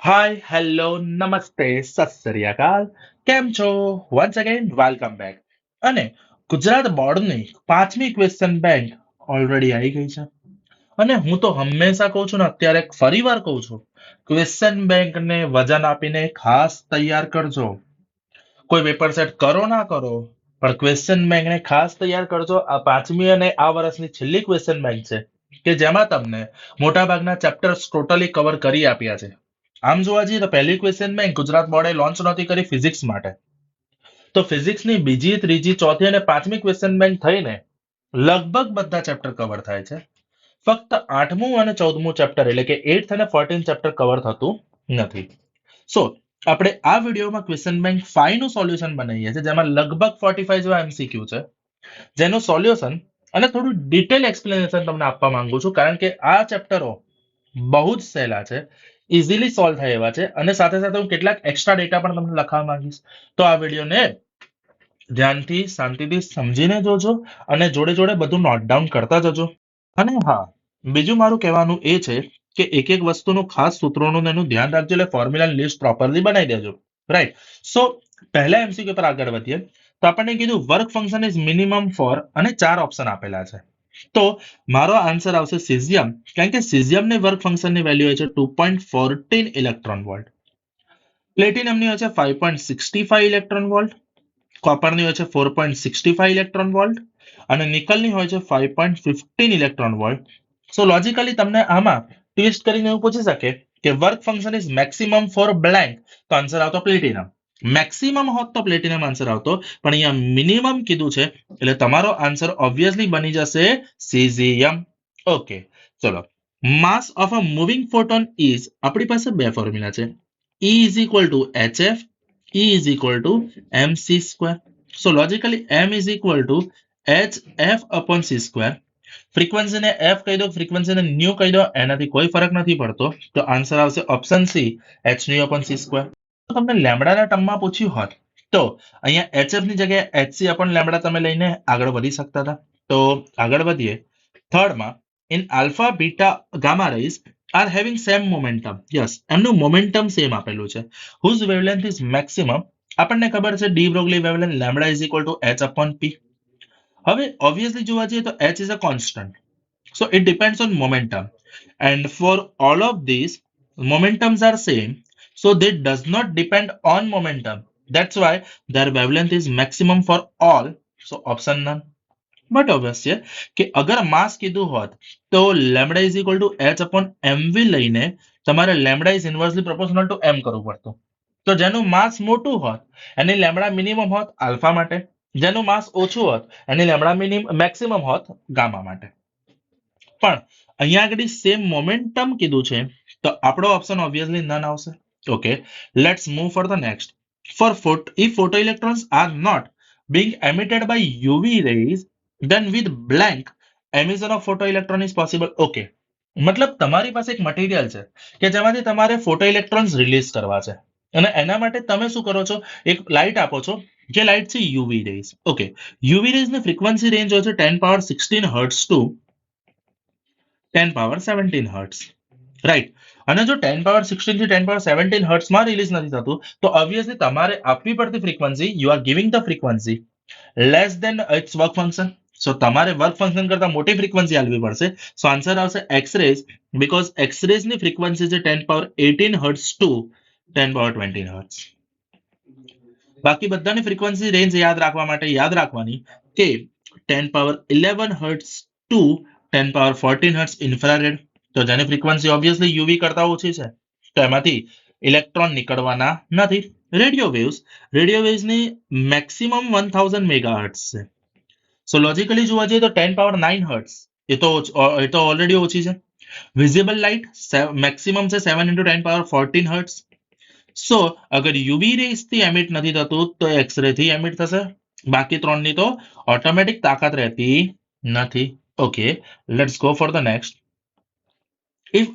Hi hello નમસ્તે સત શ્રી અકાલ. કેમ છો? Once again welcome back. અને ગુજરાત બોર્ડની 5મી ક્વેશ્ચન બેંક ઓલરેડી આવી ગઈ છે. અને હું તો હંમેશા કહું છું ને, અત્યારે ફરીવાર કહું છું, ક્વેશ્ચન બેંકને વજન આપીને ખાસ તૈયાર કરજો. કોઈ પેપર સેટ કરો ના કરો, પણ ક્વેશ્ચન બેંકને ખાસ તૈયાર કરજો. આ 5મી અને આ વર્ષની છેલ્લી ક્વેશ્ચન બેંક છે કે જેમાં તમને મોટાભાગના ચેપ્ટર્સ ટોટલી કવર કરી આપ્યા છે. આમ જોવા જઈએ તો પહેલી ક્વેશ્ચન બેંક ગુજરાત બોર્ડે લોન્ચ નહોતી કરી ફિઝિક્સ માટે. તો ફિઝિક્સની બીજી, ત્રીજી, ચોથી અને 5મી ક્વેશ્ચન બેંક થઈને લગભગ બધા ચેપ્ટર કવર થાય છે. ફક્ત 8મું અને 14મું ચેપ્ટર એટલે કે 8th અને 14th ચેપ્ટર કવર થતું નથી. સો આપણે આ વિડીયોમાં ક્વેશ્ચન બેંક 5 નું સોલ્યુશન બનાવીએ છીએ, જેમાં લગભગ 45 જેવા એમસીક્યુ છે, જેનું સોલ્યુશન અને થોડું ડિટેલ એક્સપ્લેનેશન તમને આપવા માંગુ છું, કારણ કે આ ચેપ્ટરો બહુ જ સહેલા છે, ઇઝીલી સોલ્વ થાય એવા છે, અને સાથે સાથે હું કેટલાક એક્સ્ટ્રા ડેટા પણ તમને લખાવા માંગીશ. તો આ વિડીયોને ધ્યાનથી શાંતિથી સમજીને જોજો અને જોડે જોડે બધું નોટ ડાઉન કરતા જજો. અને હા, બીજું મારું કહેવાનું એ છે કે એક એક વસ્તુનું ખાસ સૂત્રોનું ને એનું ધ્યાન રાખજો, એટલે ફોર્મ્યુલા લિસ્ટ પ્રોપરલી બનાવી દેજો. રાઈટ. સો પહેલા એમસીક્યુ પર આગળ વધીએ તો આપણને કીધું work function is minimum for, અને 4 ઓપ્શન આપેલા છે. તો મારો આન્સર આવશે સિઝિયમ, કારણ કે સિઝિયમની વર્ક ફંક્શનની વેલ્યુ હોય છે 2.14 ઇલેક્ટ્રોન વોલ્ટ. પ્લેટિનમની હોય છે 5.65 ઇલેક્ટ્રોન વોલ્ટ. કોપરની હોય છે 4.65 ઇલેક્ટ્રોન વોલ્ટ. અને નિકલની હોય છે 5.15 ઇલેક્ટ્રોન વોલ્ટ. સો લોજિકલી તમને આમાં ટ્વિસ્ટ કરીને એવું પૂછી શકે કે work function is maximum for blank, તો આન્સર આવતો પ્લેટિનમ. મેક્સિમમ હોત તો પ્લેટિનમ આન્સર આવતો, પણ અહીંયા મિનિમમ કીધું છે એટલે તમારો આન્સર ઓબ્વિયસલી બની જશે સીઝિયમ. ઓકે, ચલો. માસ of a moving photon is, આપણી પાસે બે ફોર્મ્યુલા છે. E is equal to HF, E is equal to mc square. So logically m is equal to hf upon c square. ફ્રીક્વન્સીને f કહી દો, ફ્રીક્વન્સીને new કહી દો, એનાથી કોઈ ફરક નથી પડતો. તો આન્સર આવશે option C, h new upon c square. તો તમને લેમ્બડાના ટર્મમાં પૂછ્યું હોત તો અહીંયા hf ની જગ્યાએ hc અપોન લેમ્બડા તમે લઈને આગળ વધી શકતા હતા. તો આગળ વધીએ થર્ડમાં. In alpha beta gamma rays are having same momentum. Yes, એમનું મોમેન્ટમ સેમ આપેલું છે. Whose wavelength is maximum. આપણને ખબર છે de Broglie wavelength lambda is equal to h upon p. હવે ઓબ્વિયસલી જોવા જઈએ તો h is a constant, so it depends on momentum, and for all of these momentums are same, so they does not depend on momentum. That's why their wavelength is maximum for all, so option none. But obvious છે કે અગર mass કીધું હોત તો lambda is equal to h upon mv લઈને તમારે lambda is inversely proportional to m કરવું પડતું. તો જેનું માસ મોટું હોત એની લેમ્બડા મિનિમમ હોત આલ્ફા માટે, જેનું માસ ઓછું હોત એની લેમ્બડા મેક્સિમમ હોત ગામા માટે. પણ અહીંયા આગળ સેમ મોમેન્ટમ કીધું છે, તો આપણો ઓપ્શન ઓબ્વિયસલી નન આવશે. Okay, let's move for the next. For if photoelectrons are not being emitted by UV rays, then with blank emission of photoelectron is possible. Okay, મતલબ તમારી પાસે એક મટીરિયલ છે કે જેમાંથી તમારે ફોટો ઇલેક્ટ્રોન્સ રિલીઝ કરવા છે, અને એના માટે તમે શું કરો છો, એક લાઇટ આપો છો, જે લાઇટ છે UV rays. Okay, UV rays ની ફ્રીક્વન્સી રેન્જ હોય છે 10 power 16 hertz to 10 power 17 hertz. Right. અને જો 10 power 16 થી 10 power 17 હર્ટ્ઝમાં રિલીઝ નથી થતું, તો ઓબ્વિયસલી તમારે આપવી પડતી frequency, you are giving the frequency less than it's work function. So તમારે વર્ક ફંક્શન કરતા મોટી ફ્રીક્વન્સી આપવી પડશે. સો આન્સર આવશે X rays, because X rays ની ફ્રીક્વન્સી છે 10 power 18 hertz to 10 power 20 hertz. બાકી બધાની ફ્રીક્વન્સી રેન્જ યાદ રાખવા માટે યાદ રાખવાની કે 10 power 11 hertz to 10 power 14 hertz infrared. તો જેની ફ્રીક્વન્સી ઓબ્વિયસલી યુવી કરતા ઓછી છે, તો એમાંથી ઇલેક્ટ્રોન નીકળવાના નથી. રેડિયો વેવ્સની મેક્સિમમ 1000 મેગાહર્ટ્ઝ છે. સો લોજિકલી જોવા જઈએ તો 10 power 9 હર્ટ્ઝ એ તો ઓલરેડી ઓછી છે. વિઝિબલ લાઇટ મેક્સિમમ છે 7 into 10 power 14 હર્ટ્ઝ. સો અગર યુવી રેસ થી એમિટ નથી થતું તો એક્સ રે થી એમિટ થશે. બાકી ત્રણની તો ઓટોમેટિક તાકાત રહેતી નથી. Okay, let's go for the next. If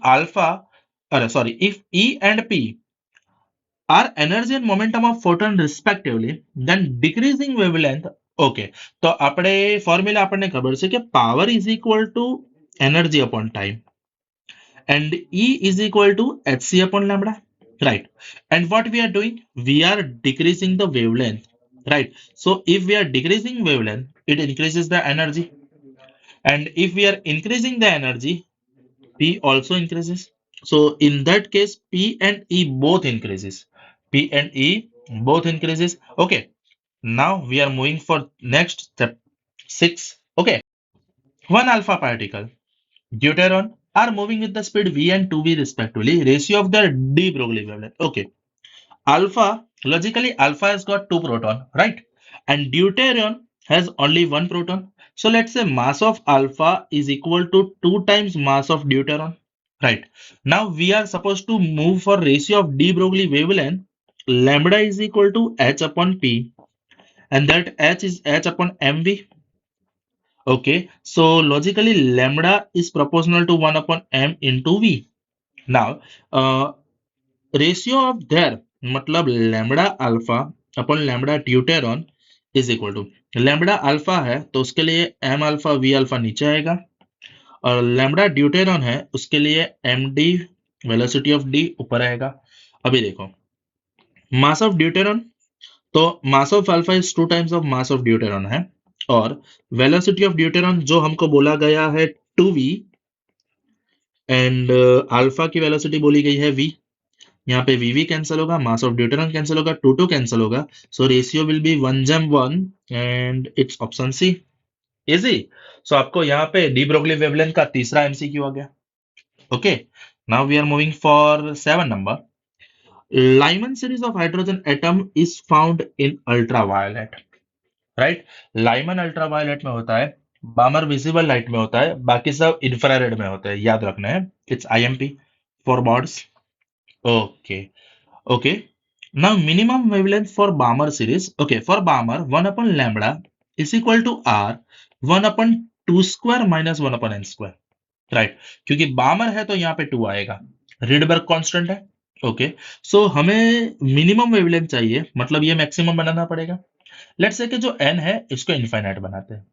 if E and P are energy and momentum of photon respectively, then decreasing wavelength. Okay, તો આપણે ફોર્મ્યુલા આપણને ખબર છે કે power is equal two energy upon time, and E is equal two hc upon lambda. right? And what we are doing, we are decreasing the wavelength, right? So if we are decreasing wavelength, it increases the energy, and if we are increasing the energy, p also increases. So in that case, p and e both increases. P and e both increases. Okay, now we are moving for next step 6. Okay, one alpha particle, deuteron, are moving with the speed v and 2v respectively, ratio of their de Broglie wavelength. Okay, alpha, logically alpha has got two proton, right? And deuterium has only one proton. So let's say mass of alpha is equal to 2 times mass of deuterium, right? Now we are supposed to move for ratio of de Broglie wavelength. Lambda is equal to h upon p, and that h is h upon mv. Okay, so logically lambda is proportional to 1 upon m into v. Now ratio of their, मतलब lambda alpha upon lambda deuteron is equal to, lambda alpha है तो उसके लिए M alpha V alpha नीचे आएगा, और lambda deuteron है उसके लिए M D velocity of D ऊपर आएगा. अभी देखो, मास ऑफ ड्यूटेरॉन, तो mass of alpha is 2 times of mass of deuteron है, और वेलोसिटी ऑफ ड्यूटेरॉन जो हमको बोला गया है 2v, एंड अल्फा की वेलोसिटी बोली गई है v. यहाँ पे वीवी कैंसिल होगा, मास ऑफ ड्यूटेरॉन कैंसिल होगा, टू टू कैंसिल होगा, so ratio will be 1:1, and it's option C. Easy. So आपको यहाँ पे डी ब्रोगली वेवलेंथ का तीसरा एमसीक्यू हो गया. Okay, now we are moving for 7 number. Lyman series of hydrogen atom is found in ultraviolet, right? Lyman ultraviolet में होता है, बामर विजिबल लाइट में होता है, बाकी सब इंफ्रारेड में होता है, याद रखना है. It's IMP for boards. Okay. Okay. Now minimum wavelength for Balmer series. Okay, for Balmer, 1 upon lambda is equal to R 1 upon 2 square minus 1 upon n square. Right. क्योंकि बामर है तो यहाँ पे 2 आएगा. रिडबर्ग कांस्टेंट है. ओके, सो हमें minimum wavelength चाहिए, मतलब ये मैक्सिमम बनाना पड़ेगा. लेट्स से कि जो n है इसको इनफाइनाइट बनाते हैं.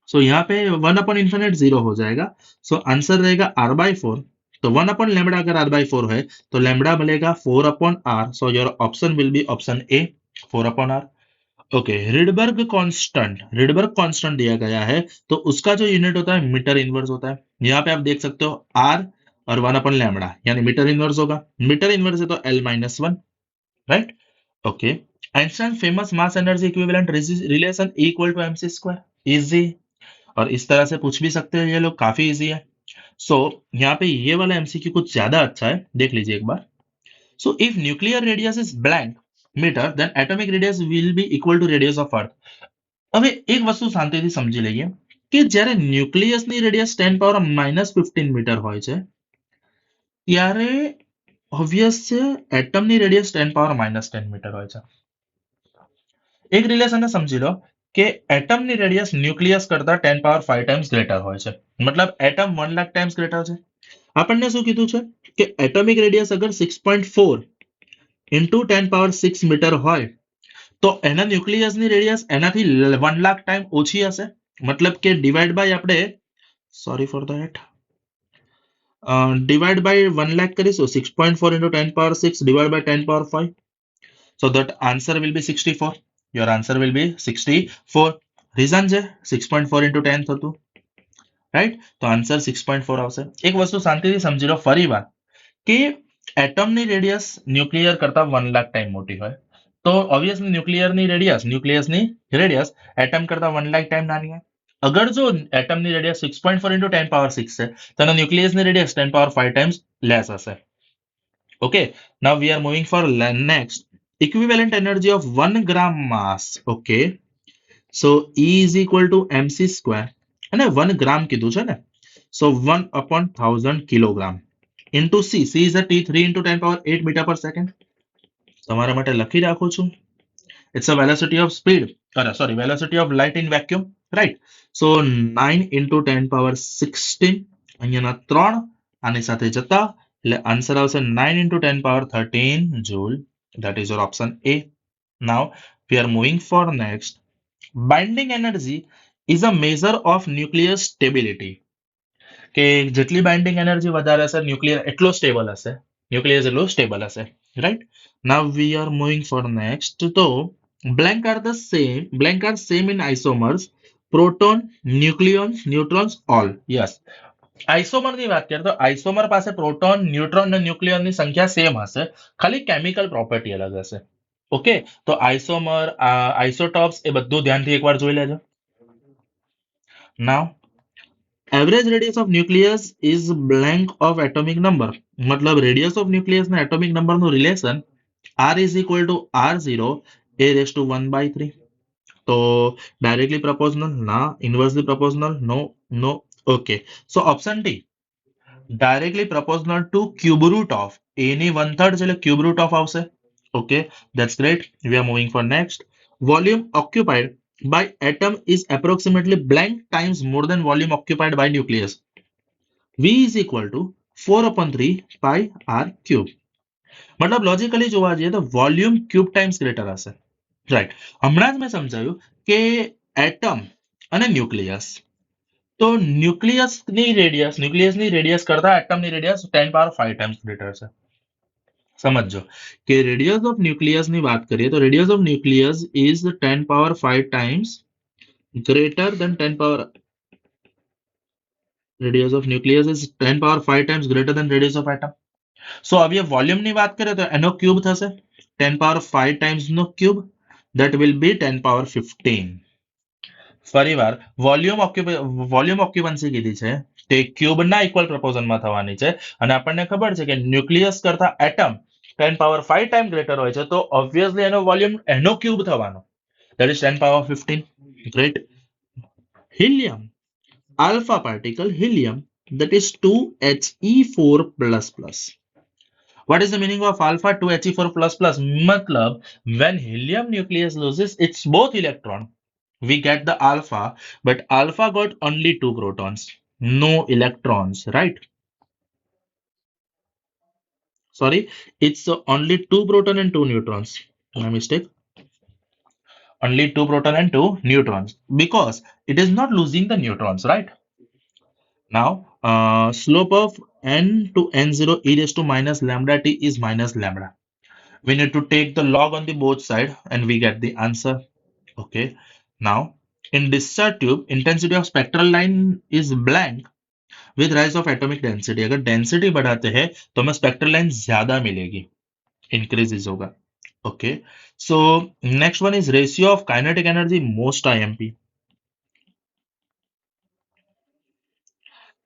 सो यहाँ पे 1 अपॉन इन्फिनिट 0 हो जाएगा. सो आंसर रहेगा r बाई 4. तो 1 अपॉन लेमडा अगर r बाई 4 है तो लेमडा मिलेगा 4 upon r. So your option will be option A, 4 upon r. Okay, Rydberg constant दिया गया है तो उसका जो यूनिट होता है मीटर इनवर्स होता है. यहाँ पे आप देख सकते हो r और 1 अपॉन लेमडा यानी मीटर इनवर्स होगा. मीटर इनवर्स है तो l-1, right? Okay, Einstein famous mass energy equivalent relation equal to mc square. Easy. और इस तरह से पूछ भी सकते हैं, ये लोग काफी इजी है. सो यहाँ पे ये वाला एमसीक्यू कुछ ज्यादा अच्छा है, देख लीजिए एक बार. So if nuclear radius is blank metre then atomic radius will be equal to radius of earth. હવે એક વસ્તુ શાંતિથી સમજી લઈએ કે જ્યારે ન્યુક્લિયસની રેડિયસ 10 પાવર -15 મીટર હોય છે, ત્યારે ઓબ્વિયસ છે એટમની રેડિયસ 10 પાવર -10 મીટર હોય છે. એક રિલેશનને સમજી લો કે એટમની રેડિયસ ન્યુક્લિયસ કરતા 10 પાવર 5 ટાઈમ્સ ગ્રેટર હોય છે, મતલબ એટમ 1 લાખ ટાઈમ્સ ગ્રેટર છે. આપણને શું કીધું છે કે એટોમિક રેડિયસ અગર 6.4 ઇન્ટુ 10 પાવર 6 મીટર હોય તો એના ન્યુક્લિયસની રેડિયસ એનાથી 1 લાખ ટાઈમ ઓછી હશે. મતલબ કે ડિવાઈડ બાય આપણે, sorry for that, divide by 1 lakh કરીશું. 6.4 into 10 power 6 divide by 10 power 5, so that answer will be 64. Your answer will be 64. Reason છે 6.4 into 10 થતું, રાઈટ? તો આન્સર 6.4 આવશે. એક વસ્તુ શાંતિથી સમજી લો ફરી વાર કે એટમની રેડિયસ ન્યુક્લિયર કરતા 1 લાખ ટાઈમ મોટી હોય તો ઓબ્વિયસલી ન્યુક્લિયસની રેડિયસ એટમ કરતા 1 લાખ ટાઈમ નાની હોય. અગર જો એટમની રેડિયસ 6.4 into 10 પાવર 6 છે તો એના ન્યુક્લિયસની રેડિયસ 10 પાવર 5 ટાઈમ્સ લેસ હશે. Okay, now we are moving for next. Equivalent energy of 1 gram mass. Okay, so E is equal to mc square, અને 1 ગ્રામ કીધું છે ને, so 1 upon 1000 kilogram into C is a T 3 into 10 power 8 meter per second. તમારા માટે લખી રાખું છું. It's a velocity of speed, velocity of light in vacuum, right? So 9 into 10 power 16, અહીંયાના 3 આની સાથે જતા એટલે આન્સર આવશે 9 into 10 power 13 joule. That is your option A. Now we are moving for next. Binding energy is a measure of nuclear stability. કે જેટલી binding energy વધારે હશે ન્યુક્લિયર એટલો સ્ટેબલ હશે. ન્યુક્લિયસ એટલું સ્ટેબલ હશે, right. Now we are moving for next. તો blank are same in isomers, proton, nucleons, neutrons, all. Yes. Isomer ની વાત કરીએ તો આઇસોમર પાસે પ્રોટોન, ન્યુટ્રોન અને ન્યુક્લિયન ની સંખ્યા સેમ હશે, ખાલી કેમિકલ પ્રોપર્ટી અલગ હશે. ઓકે. તો આઇસોમર, આઇસોટોપ્સ એ બધું ધ્યાનથી એકવાર જોઈ લેજો. Now average radius of nucleus is blank of atomic number. મતલબ રેડિયસ ઓફ ન્યુક્લિયસ ના એટોમિક નંબર નું relation R is equal to R0 a⁻1/3. તો ડાયરેક્ટલી પ્રપોઝનલ ના, inversely proportional no, no. Okay. So option D directly proportional to cube root of A ની 1/3 એટલે cube root of આવશે. Okay, that's great. We are moving for next. Volume occupied by atom is approximately blank times more than volume occupied by nucleus. V is equal to 4/3 pi r cube. मतलब logically જોવા જઈએ તો volume cube times greater હશે, right. હમણાં જ મેં સમજાવ્યું કે એટમ અને ન્યુક્લિયસ, તો ન્યુક્લિયસની રેડિયસ કરતા એટમની રેડિયસ 10⁵ ટાઈમ્સ ગ્રેટર છે. સમજો કે રેડિયસ ઓફ ન્યુક્લિયસ ની વાત કરીએ તો radius of nucleus is 10⁵ times greater than 10 power, radius of nucleus is 10⁵ times greater than radius of atom. So હવે વોલ્યુમ ની વાત કરીએ તો એનો ક્યુબ થશે 10⁵ ટાઈમ્સ નો ક્યુબ, that will be 10⁻15. ફરીવાર વોલ્યુમ ઓક્યુપન્સી કીધી છે તે ક્યુબના ઇક્વલ પ્રપોઝનમાં થવાની છે, અને આપણને ખબર છે કે ન્યુક્લિયસ કરતા એટમ 10⁵ ટાઈમ ગ્રેટર હોય છે, તો ઓબ્વિયસલી એનો વોલ્યુમ એનો ક્યુબ થવાનો, that is 10⁻15. Great. Helium, alpha particle helium, that is 2He4++. What is the meaning of alpha 2He4++? मतलब when helium nucleus loses its both electron, we get the alpha, but alpha got only 2 protons, no electrons, right? Sorry, it's only 2 proton and 2 neutrons. My mistake. Only 2 proton and 2 neutrons because it is not losing the neutrons, right? Now, slope of n to n0 e raised to minus lambda t is minus lambda. We need to take the log on the both side and we get the answer. Okay. Now, in discharge tube, intensity of spectral line is blank with rise of atomic density. अगर density बढ़ाते हैं तो हमें spectral line ज्यादा मिलेगी, increases होगा. Okay. So next one is ratio of kinetic energy, most IMP.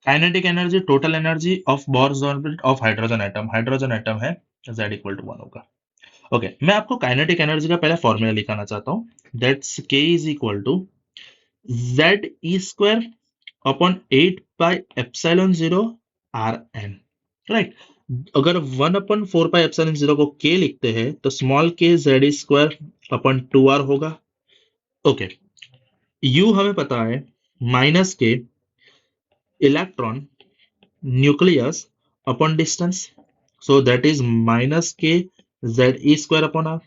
Kinetic energy total energy of bourse orbit of hydrogen atom है, z equal to 1 होगा. ओके, मैं आपको काइनेटिक एनर्जी का पहला फॉर्मूला लिखाना चाहता हूँ. That's k is equal to ZE² upon 8πε0 Rn, right. अगर 1/4πε0 को k लिखते हैं तो small k ZE² upon 2r होगा. ओके. U हमें पता है minus k electron nucleus upon distance, so that is minus k ZE² upon r.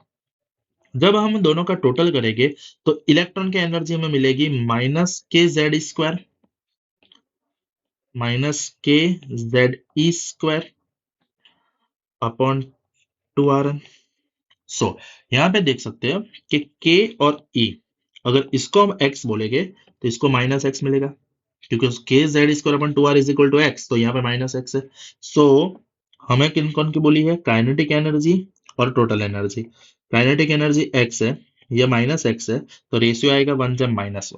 जब हम दोनों का टोटल करेंगे तो इलेक्ट्रॉन की एनर्जी हमें मिलेगी -k ZE² अपॉन 2Rn. सो यहाँ पे देख सकते हैं कि k और e, अगर इसको हम x बोलेंगे तो इसको -x मिलेगा, क्योंकि k Z² upon 2R is equal to x, तो यहाँ पे -x है. सो हमें किन कौन की बोली है, काइनेटिक एनर्जी और total energy. Kinetic energy x है, ये -x है, तो रेशियो आएगा 1:-1.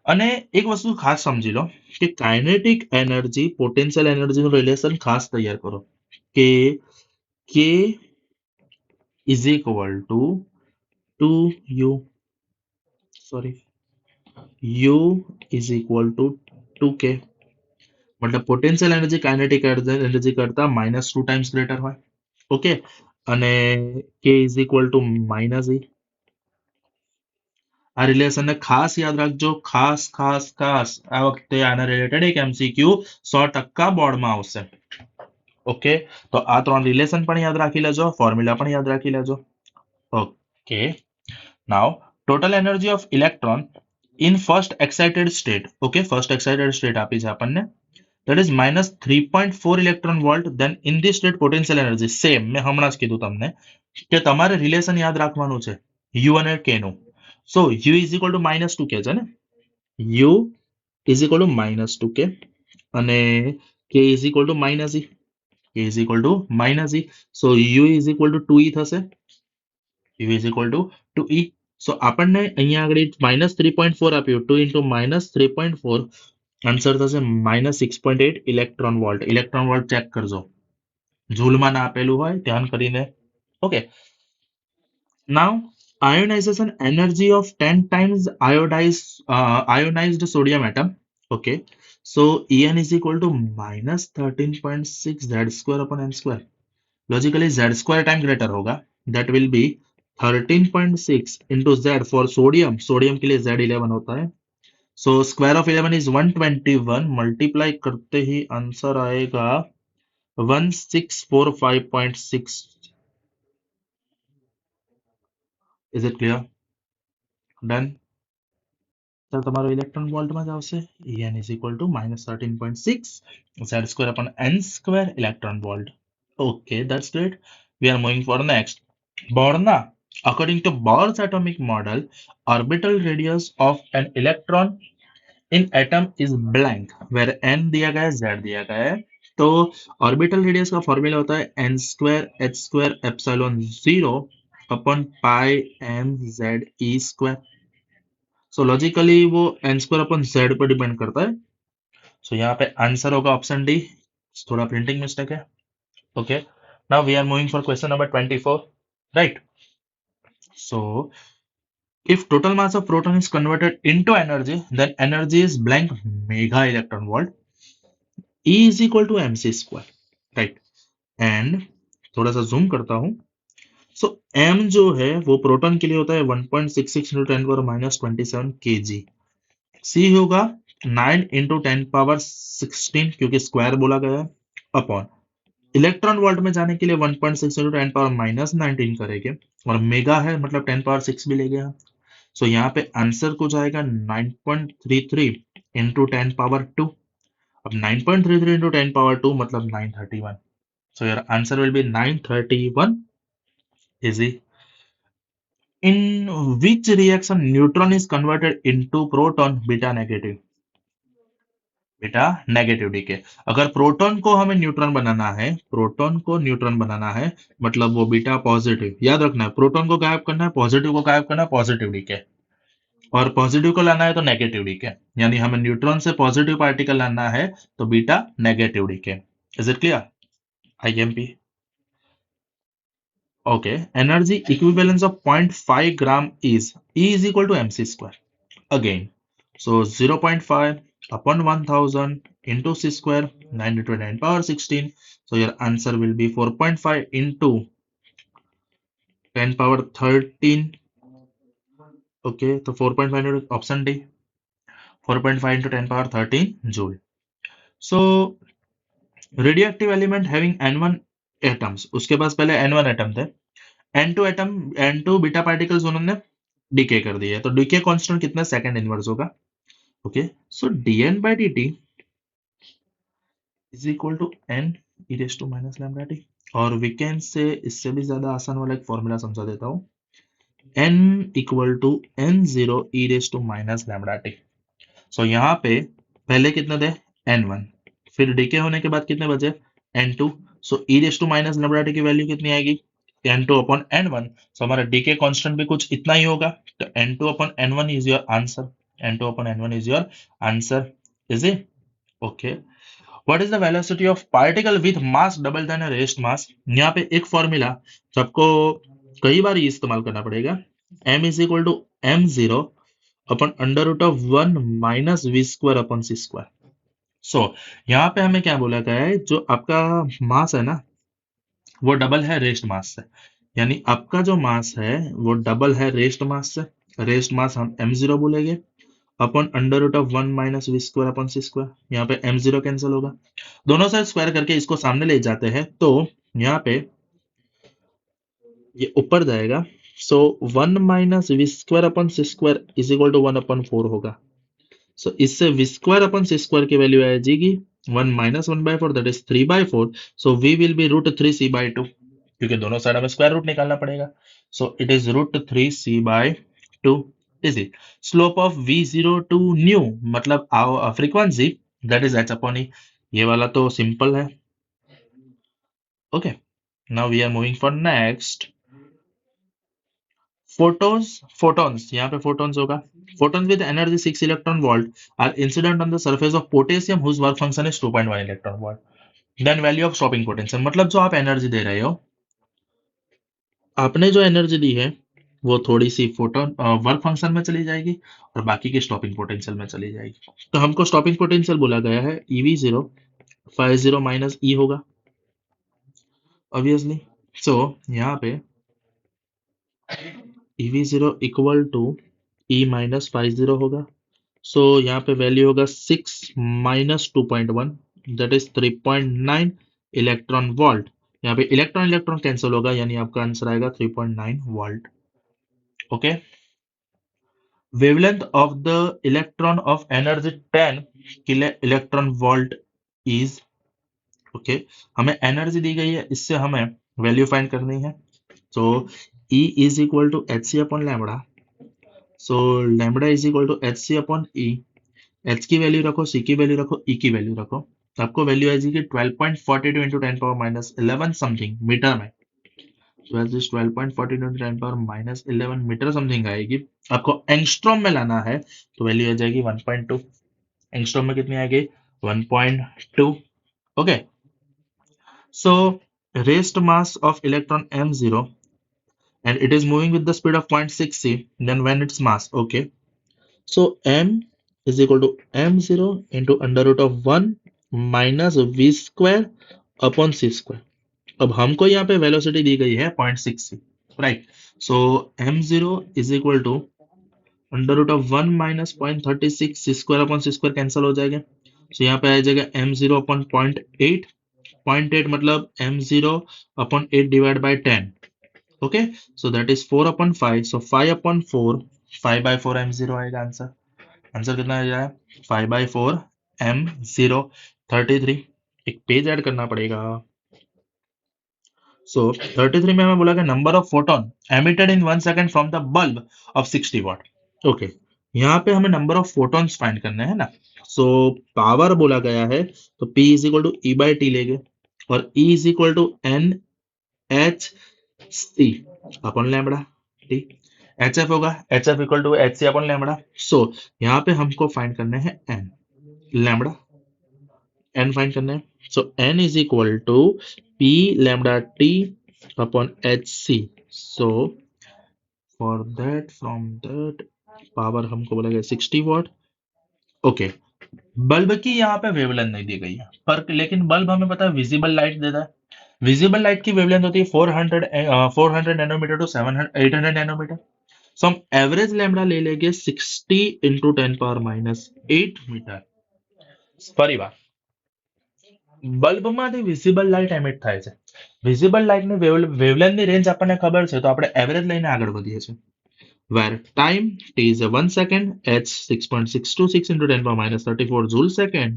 અને એક વસ્તુ ખાસ સમજી લો કે કાઇનેટિક એનર્જી પોટેન્શિયલ એનર્જીનું રિલેશન ખાસ તૈયાર કરો કે k is equal to 2u, sorry, u is equal to 2k. मतलब પોટેન્શિયલ એનર્જી કાઇનેટિક એનર્જી કરતા -2 ટાઈમ્સ ગ્રેટર હોય. ઓકે. અને k is equal to -e. આ રિલેશનને ખાસ યાદ રાખજો, ખાસ આ વખતે આના રિલેટેડ એક MCQ 100% બોર્ડમાં આવશે. ઓકે. તો આ 3 રિલેશન પણ યાદ રાખી લેજો, ફોર્મ્યુલા પણ યાદ રાખી લેજો. Okay. Now total energy of electron in first excited state. Okay, first excited state આપી છે આપણને that is -3.4 electron volt. then in this state potential energy same મેં હમણાં જ કીધું તમને કે તમારે રિલેશન યાદ રાખવાનું છે u અને k નું. so u is equal to -2k છે ને, u is equal to -2k અને k is equal to -e, k is equal to -e. so u is equal to 2e થશે, u is equal to 2e. so આપણને અહીંયા આગળ -3.4 આપ્યું, 2 into -3.4 answer થશે -6.8 electron volt. Electron volt check કરજો, જૂલમાં ના આપેલું હોય ધ્યાન કરીને. Okay, now ionization energy of 10 times ionized sodium atom. Okay, so En is equal to -13.6 z square upon m square. Logically z square time greater होगा, that will be 13.6 into z for sodium. Sodium के लिए z11 होता है. So square of 11 is 121, multiply करते ही answer आएगा 1645.6. Is it clear? Done. તો તમારો electron વોલ્ટમાં જ આવશે En is equal to -13.6 z square upon n square electron volt. Okay, that's great. We are moving for next. Borna. According to Bohr's atomic model, orbital radius of an electron in atom is blank, where n दिया गया है, z दिया गया है. तो orbital radius का formula होता है n square h square epsilon 0 upon pi m z e square. So logically वो n स्क्वायर अपॉन z पर डिपेंड करता है. सो यहाँ पे आंसर होगा ऑप्शन डी. थोड़ा प्रिंटिंग मिस्टेक है. Okay, now we are moving for question number 24, राइट? So if total mass of proton is converted into energy, then energy is blank mega electron volt. E is equal to mc square, right? And थोड़ा सा zoom करता हूं. सो m जो है वो proton के लिए होता है 1.66 into 10 power minus 27 kg. c होगा 9 into 10 power 16 क्योंकि स्क्वायर बोला गया है, अपॉन इलेक्ट्रॉन वोल्ट में जाने के लिए 1.6 into 10 power minus 19 करेंगे, और मेगा है मतलब 10 power 6 भी ले गया. सो यहाँ पे आंसर को जाएगा 9.33 into 10 power 2. अब 9.33 into 10 power 2 मतलब 931. So your answer will be 931. Easy. In which reaction neutron is converted into proton beta negative? बेटा नेगेटिव डीके. अगर प्रोटॉन को हमें न्यूट्रॉन बनाना है, प्रोटॉन को न्यूट्रॉन बनाना है मतलब वो बीटा पॉजिटिव. याद रखना है, प्रोटॉन को गायब करना है, पॉजिटिव को गायब करना है, पॉजिटिव डीके. और पॉजिटिव को लाना है तो नेगेटिव डीके, यानी हमें न्यूट्रॉन से पॉजिटिव पार्टिकल लाना है तो beta negative decay. Is it clear? IMP. Okay, energy equivalence of 0.5 gram is E is equal to mc square again. So 0.5 upon 1000 into c square, 9 into 10 power 16. So your answer will be 4.5 into 10 power 13. Okay, so 4.5 into option D. 4.5 into 10 power 13 joule. So radioactive element having N1 atoms, उसके पास पहले N1 atom थे, N2 atom, N2 beta particles उन्होंने DK कर दिए, तो decay constant कितना second inverse होगा. Okay, so dn by dt is equal to n e raised to minus lambda t. और वी कैन से इससे भी ज्यादा आसान वाला एक फॉर्मूला समझा देता हूँ, n equal to n0 e raised to minus lambda t. So यहाँ पे पहले कितने थे n1, फिर डीके होने के बाद कितने बचे n2. So e raised to minus lambda t की वैल्यू कितनी आएगी n2 upon n1. सो हमारा डीके कांस्टेंट भी कुछ इतना ही होगा, तो n2 upon n1 is your answer. n2 upon n1 is your answer. Is it? Okay. What is the velocity of particle with mass double than a raised mass? यहाँ पे एक formula जो आपको कई बार ये इस्तेमाल करना पड़ेगा, m is equal to m0 upon under root of 1 minus we square upon C square. So यहाँ पे हमें क्या बोला गया है, जो आपका मास है ना वो डबल है रेस्ट मास से, यानी आपका जो मास है वो डबल है रेस्ट मास से. रेस्ट मास हम m0 बोलेंगे upon under root of 1 minus we square upon C square. यहाँ पे m0 कैंसिल होगा, दोनों साइड स्क्वायर करके इसको सामने ले जाते हैं, तो यहाँ पे ये ऊपर जाएगा. So 1 minus we square upon C square is equal to 1 upon 4 होगा. सो इससे वी स्क्वायर अपन सी स्क्वायर की वैल्यू आ जाएगी 1 minus 1/4 that is 3/4. So v will be √3c/2 क्योंकि दोनों साइड हमें स्क्वायर रूट निकालना पड़ेगा. So it is √3c/2 is it. Slope of v0 to nu मतलब frequency that is h upon e. ये वाला तो सिंपल है. Okay. Now we are moving for next. Photons यहाँ पे photons होगा. Photons with energy 6 electron volt are incident on the surface of potassium whose work function is 2.1 electron volt. Then value of stopping potential मतलब जो आप energy दे रहे हो, आपने जो एनर्जी दी है वो थोड़ी सी फोटोन वर्क फंक्शन में चली जाएगी और बाकी की स्टॉपिंग पोटेंशियल में चली जाएगी. तो हमको स्टॉपिंग पोटेंशियल बोला गया है EV0 50 माइनस ई होगा ऑब्वियसली. सो यहाँ पे EV0 equal to E minus 50 होगा. सो यहाँ पे वैल्यू होगा 6 minus 2.1 that is 3.9 electron volt. यहाँ पे इलेक्ट्रॉन इलेक्ट्रॉन कैंसिल होगा यानी आपका आंसर आएगा 3.9 volt. Okay. Wavelength of the electron of energy 10 kilo electron volt is. Okay. हमें एनर्जी दी गई है, इससे हमें वैल्यू फाइंड करनी है. So E is equal to H C upon lambda. So lambda is equal to H C upon E. H की value रखो, सी की वैल्यू रखो, ई की वैल्यू रखो. तो आपको वैल्यू आ जाएगी 12.42 into 10 power minus 11 something metre में. So as this 12.42 into 10 power minus 11 metre something आएगी. आपको एंगस्ट्रॉम में लाना है तो वैल्यू आ जाएगी 1.2. एंगस्ट्रॉम में कितनी आएगी 1.2. Okay. So rest mass of electron m0 and it is moving with the speed of 0.6 c. Then when its mass, okay, so m is equal to m0 into under root of 1 minus v square upon c square. अब हमको यहाँ पे velocity दी गई है 0.6 c, right. So m0 is equal to under root of 1 minus 0.36 C square upon C square cancel हो जाएगा. सो यहाँ पे आ जाएगा m0 अपॉन 0.8. 0.8 मतलब m0 upon 8 divide by 10. Okay. So that is 4 upon 5. So 5 upon 4 5/4 m0 आएगा answer. Answer कितना आ जाएगा 5/4 m0 33. एक पेज ऐड करना पड़ेगा. सो 33 में हमें बोला कि number of photon emitted in 1 second from the bulb of 60 what. Okay. यहाँ पे हमें नंबर ऑफ फोटॉन्स फाइंड करने हैं ना. सो पावर बोला गया है तो P is equal to E by T लेंगे और E is equal to N H C upon lambda T. H F होगा H F equal to H C upon lambda. So यहाँ पे हमको फाइंड करने हैं एन लैम्बडा. एन फाइंड करना है. So N is equal to P lambda T upon H C. So for that from that power हमको बोला गया 60 वॉट. ओके. बल्ब की यहाँ पे वेवलेंथ नहीं दी गई है पर लेकिन बल्ब हमें पता है विजिबल लाइट देता है. विजिबल लाइट की वेवलेंथ होती है 400 नैनोमीटर टू 800 नैनोमीटर. सो हम एवरेज लैम्बडा ले लेंगे 60 इंटू 10 पावर माइनस 8 મીટર. ફરી વાર બલ્બમાંથી વિઝિબલ લાઇટ એમિટ થાય છે. વિઝિબલ લાઇટની વેવલેન્થની રેન્જ આપણને ખબર છે તો આપણે એવરેજ લઈને આગળ વધીએ છીએ. Where time t is a 1 second, h 6.626 into 10 power minus 34 joule second,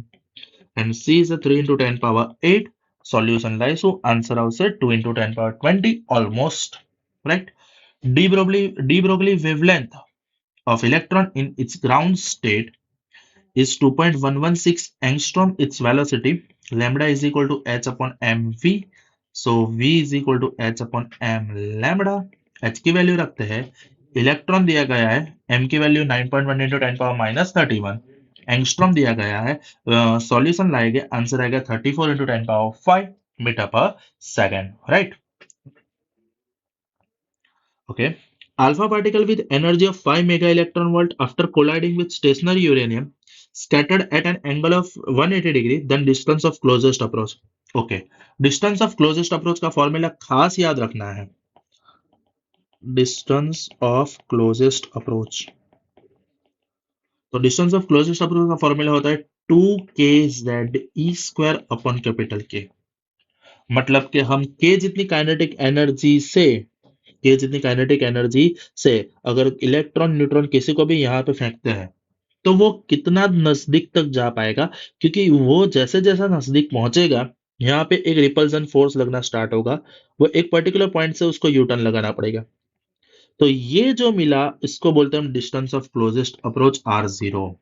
and c is a 3 into 10 power 8. Solution lies so answer આવશે 2 into 10 power 20 almost, right. De Broglie wavelength of electron in its ground state is 2.116 angstrom. Its velocity lambda is equal to h upon mv. So v is equal to h upon m lambda. h की value रखते हैं. Electron दिया गया है m की value 9.1 into 10 power minus 31. Angstrom दिया गया है. सॉल्यूशन लाएंगे आंसर आएगा 34 इंटू 10 पावर 5 मीटर पर second, right. Okay. Alpha particle with energy of 5 mega electron volt after colliding with stationary uranium scattered at an angle of 180 degree, then distance of closest approach. Okay. Distance of closest approach का formula खास याद रखना है. Distance of closest approach. तो distance of closest approach का formula होता है 2kZe square upon capital K. मतलब कि हम K जितनी काइनेटिक एनर्जी से अगर इलेक्ट्रॉन न्यूट्रॉन किसी को भी यहाँ पे फेंकते हैं तो वो कितना नजदीक तक जा पाएगा, क्योंकि वो जैसे जैसा नजदीक पहुंचेगा, यहाँ पे एक रिपल्सन फोर्स लगना स्टार्ट होगा। वो एक पर्टिकुलर पॉइंट से उसको यू टर्न लगाना पड़ेगा। तो ये जो मिला, इसको बोलते हैं हम distance of closest approach R0।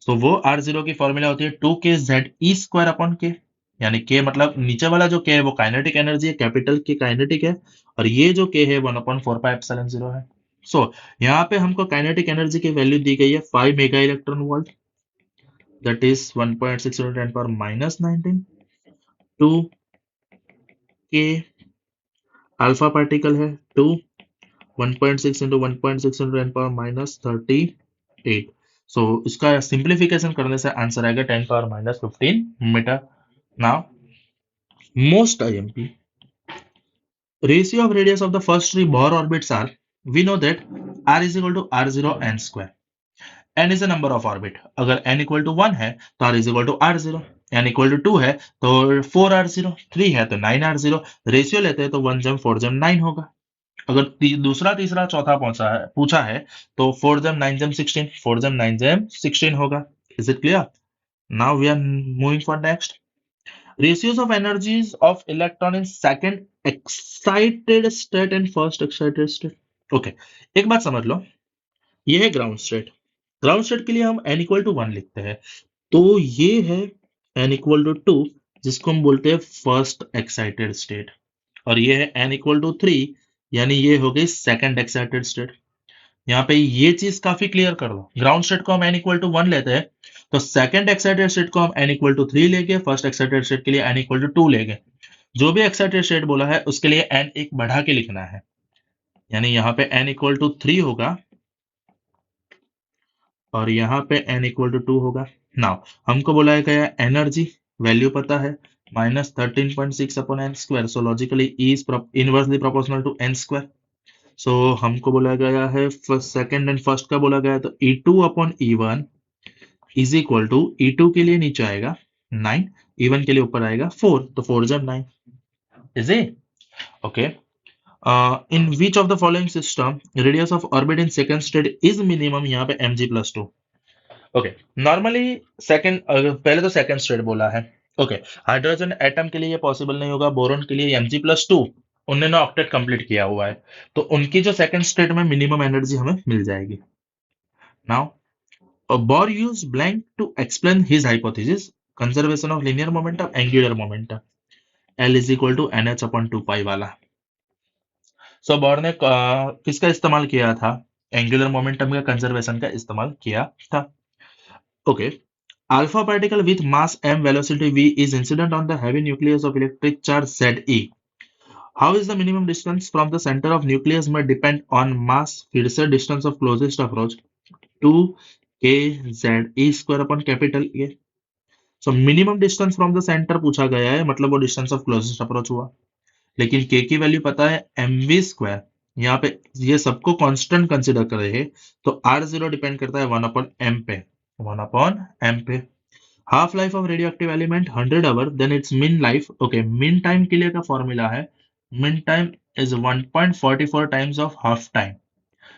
तो वो R0 की फॉर्मूला होती है 2k z e² अपॉन के। यानी के मतलब नीचे वाला जो के है वो काइनेटिक एनर्जी है, कैपिटल के काइनेटिक है, और ये जो के है 1/4πε0 है। सो यहाँ पे हमको काइनेटिक एनर्जी की वैल्यू दी गई है 5 mega electron volt, that is 1.6 × 10⁻19। 2 के अल्फा पार्टिकल है, 2 1.6 × 1.6 × 10⁻38। सो इसका सिंप्लीफिकेशन करने से आंसर आएगा 10⁻15 metre. Now most IMP, ratio of radius of the first three Bohr orbits are, we know that r is equal to r0 n square। n is a number of orbit, अगर n equal to 1 है तो r is equal to r0, n equal to 2 है तो 4r0, 3 है तो 9r0। Ratio लेते हैं तो 1 जम 4 जम 9 होगा। अगर दूसरा तीसरा चौथा पूछा है तो 4 जम 9 जम 16, 4 जम 9 जम 16 होगा। Is it clear? Now we are moving for next. Ratios of energies of electron in second excited state and first excited state। Okay, एक बात समझ लो, ये है ग्राउंड स्टेट। ग्राउंड स्टेट के लिए हम n इक्वल टू 1 लिखते हैं, तो ये है n इक्वल टू 2, जिसको हम बोलते हैं फर्स्ट एक्साइटेड स्टेट, और ये है n इक्वल टू 3, यानी ये हो गई सेकंड एक्साइटेड स्टेट। यहाँ पे ये चीज काफी क्लियर कर लो, ग्राउंड स्टेट को हम n इक्वल टू 1 लेते हैं, तो सेकंड एक्साइटेड स्टेट को हम n इक्वल टू 3 लेंगे, फर्स्ट एक्साइटेड स्टेट के लिए n इक्वल टू 2 लेंगे। जो भी एक्साइटेड स्टेट बोला है उसके लिए n एक बढ़ा के लिखना है, यानी यहाँ पे n इक्वल टू 3 होगा और यहाँ पे n इक्वल टू 2 होगा। नाउ हमको बोला गया एनर्जी वैल्यू पता है, -13.6 upon n square, so logically E is inversely proportional to n square. So हमको बोला गया है सेकंड एंड फर्स्ट का बोला गया है, तो E2 upon E1 is equal to, E2 के लिए नीचे आएगा 9, E1 के लिए ऊपर आएगा 4, तो 4 जब 9 is it okay. In which of the following system radius of orbit in second state is minimum, यहाँ पे mg+2। ओके, नॉर्मली सेकंड, पहले तो सेकंड स्टेट बोला है। ओके, हाइड्रोजन एटम के लिए ये पॉसिबल नहीं होगा, बोरोन के लिए mg+2, उन्होंने ऑक्टेट कंप्लीट किया हुआ है, तो उनकी जो सेकंड स्टेट में मिनिमम एनर्जी हमें मिल जाएगी। Now Bohr used blank to explain his hypothesis, conservation of linear momentum, angular momentum, L is equal to nh upon 2 pi वाला। सो बोर ने किसका इस्तेमाल किया था? एंगुलर मोमेंटम का कंजर्वेशन का इस्तेमाल किया था। Okay, alpha particle with mass m velocity v is incident on the heavy nucleus of electric charge Ze। How is the minimum distance from the centre of nucleus में depend on मास, फिर से distance of closest approach 2 k z e² upon capital A. So minimum distance from the centre पूछा गया है, मतलब वो distance of closest approach हुआ, लेकिन k की वैल्यू पता है mv²। यहाँ पे ये सबको कांस्टेंट कंसीडर कर रहे हैं, तो r0 डिपेंड करता है 1/m पे, 1/m पे। Half life of radioactive element 100 hour, then it's mean life. Okay, mean time के लिए का फॉर्मूला है, mean time is 1.44 times of half time,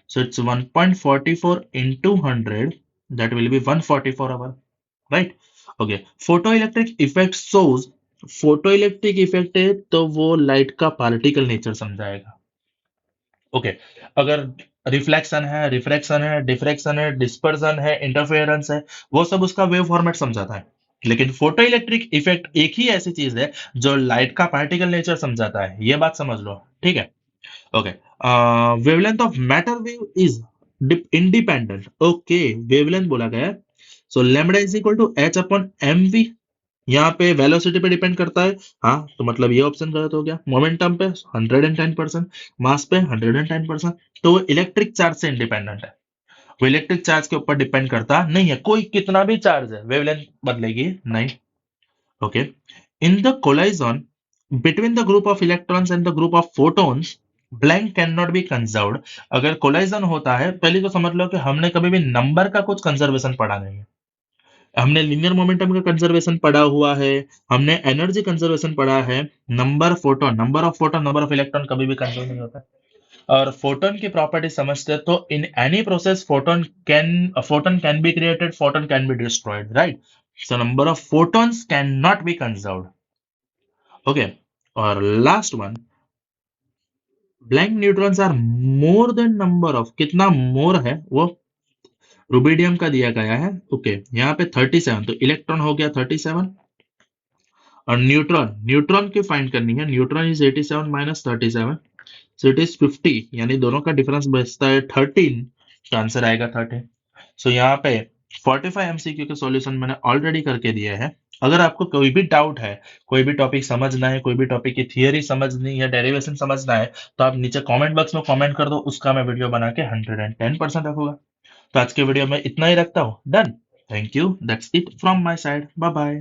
so it's 1.44 into 100, that will be 144 hour, right. Okay, photoelectric effect shows, photoelectric effect है तो वो light का particle nature समझाएगा। Okay, अगर रिफ्लेक्शन है, रिफ्रैक्शन है, डिफ्रैक्शन है, डिस्पर्सन है, इंटरफेरेंस है, वो सब उसका वेव फॉर्मेट समझाता है। लेकिन फोटो इलेक्ट्रिक इफेक्ट एक ही ऐसी चीज है जो लाइट का पार्टिकल नेचर समझाता है, ये बात समझ लो, ठीक है। Okay, wavelength of matter wave is independent. Okay, wavelength बोला गया है, so lambda is equal to h upon mv, यहाँ पे वेलोसिटी पे डिपेंड करता है। हाँ, तो मतलब ये ऑप्शन गलत हो गया। मोमेंटम पे 110%, मास पे 110%, तो वो इलेक्ट्रिक चार्ज से इंडिपेंडेंट है, वो इलेक्ट्रिक चार्ज के ऊपर डिपेंड करता नहीं है। कोई कितना भी चार्ज है, वेवलेंथ बदलेगी नहीं। Okay, in the collision between the group of electrons and the group of photons, blank can not be conserved. अगर कोलाइजन होता है, पहले तो समझ लो कि हमने कभी भी नंबर का कुछ कंजर्वेशन पढ़ा नहीं है। हमने लिनियर मोमेंटम का कंजर्वेशन पढ़ा हुआ है, हमने एनर्जी कंजर्वेशन पढ़ा है, number of photon, number of electron कभी भी कंजर्व नहीं होता। और फोटोन की प्रॉपर्टी समझते हैं, तो in any process photon can be created, photon can be destroyed, right? So number of photons can not be conserved. Okay, और last one, blank neutrons are more than number of, कितना more है वो rubidium का दिया गया है। Okay, यहाँ पे 37, तो इलेक्ट्रॉन हो गया 37, और न्यूट्रॉन, न्यूट्रॉन की फाइंड करनी है। Neutron is 87 minus 37, so it is 50, यानी दोनों का डिफरेंस बचता है 13, तो आंसर आएगा 13। सो यहाँ पे 45 एमसीक्यू के सॉल्यूशन मैंने ऑलरेडी करके दिए हैं। अगर आपको कोई भी डाउट है, कोई भी टॉपिक समझना है, कोई भी टॉपिक की थियरी समझनी है, डेरिवेशन समझना है, तो आप नीचे कमेंट बॉक्स में कमेंट कर दो, उसका मैं वीडियो बना के 110% रखूंगा। तो आज के वीडियो में इतना ही रखता हूँ। Done. Thank you, that's it from my side. Bye bye.